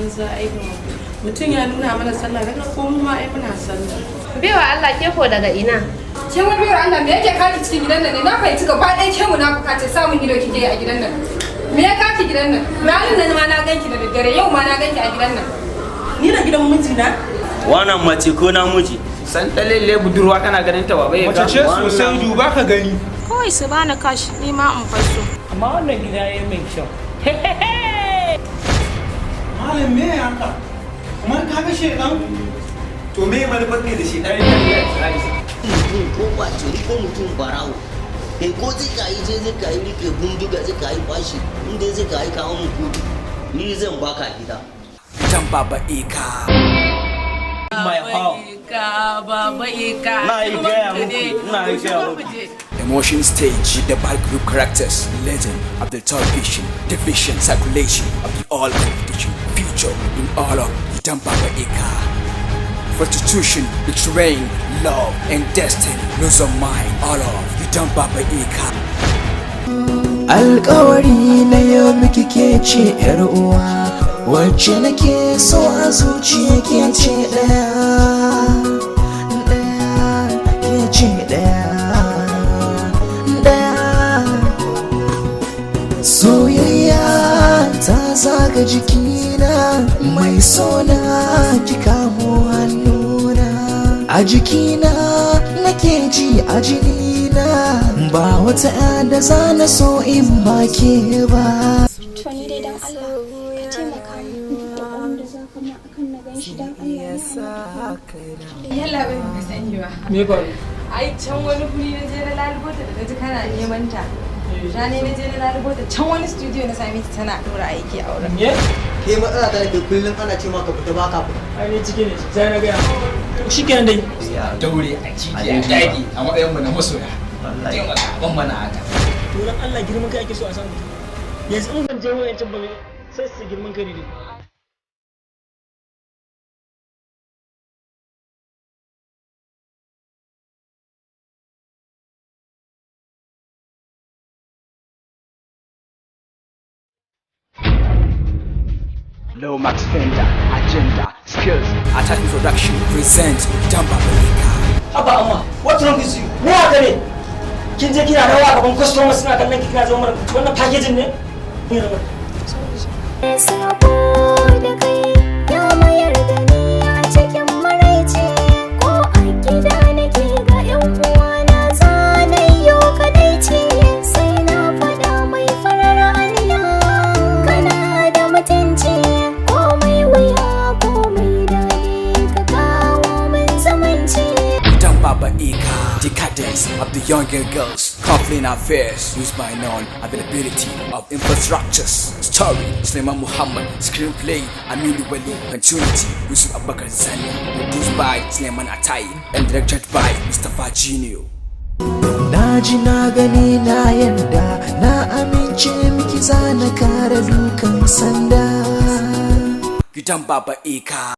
banza aikin mutum ya nuna mana sallah daga ko mu ma ai muna sallah. Bewa Allah ke ko daga ina? Ke wani biyar Allah me yake kaki cikin gidan nan ne? Na fahimci gaba ɗaya ke munafuka ce samun ido kike a gidan nan. Me ya kaki gidan nan? Ranar nan ma na ganki da daddare yau ma na ganki a gidan nan. Ni da gidan mijina? Wannan mace ko namiji? San dalile budurwa kana ganin ta baba ya ga. Mace ce sosai duba ka gani. Kawai su bani kashi ni ma in faso. Amma wannan gida yayi mai kyau. Malam me ya haka? Kamar ka ga shedan? To me manufar kai da shi dan mutum ko kwace ko mutum barawo ko zai kayi rike bindiga zai kayi bashi inda zai kayi kawo mu kudi ni zan baka gida Gidan Baba Ekher. My home. Baba Ekher. Emotion stage, the battle group characters, legend of the television, division, circulation of the all competition, future in all of Gidan Baba Ekher. Prostitution, betraying, love and destiny, lose of mind, all of Gidan Baba Ekher. Alƙawari na yau miki ke ce yar uwa wacce nake so a zuciya ke ce ɗaya ke ce ɗaya soyayya ta zaga jikina mai sona ki kamo hannuna a jikina nake ji a jinina ba wata da za na so in ba ke ba. To ni dai dan Allah ka taimaka min da wanda za ka ma akan na gan shi dan Allah. Yalla bai baka sani ba. Me ba? Ai can wani guri na je na lalubo ta da naji kana neman ta. Rani na je na lalubo ta can wani studio na sami ta tana dora aiki a wurin. ke matsala ta ke kullum ana ce maka fita baka fita Ai ne ciki ne sai na ga. Shikenan dai. daure a ciki a dage a matsayin mu na masoya wallahi ban mana haka To dan Allah girman kai ake so a samu. Yanzu in ban je wayancin ba sai su girman kai ne. Low Max Fender, agenda, skills, attack introduction, present Gidan Baba Ekher. Haba amma, what's wrong with you? Me haka ne? Kin je kina rawa gaban customer suna kallon ki kina zo mana wannan packaging ne? Ni rawa. Saboda kai ya mayar da ni a cikin maraice ko a gida nake ga yan uwana zanayyo kadaici sai na faɗa mai farar aniya kana da mutunci komai wuya komai daɗi ka kawo min zamanci. Gidan Baba Ekher, decadence of the younger girls, conflict affairs, used by non-availability of infrastructures. Story, Sulaiman Muhammad, screenplay, Aminu Wali, continuity, Yusuf Abubakar Zania, produced by Sulaiman Atai, and directed by Mustapha Junior. Na ji na gani na yarda na amince miki za na kare dukan sanda. Gidan Baba Ekher.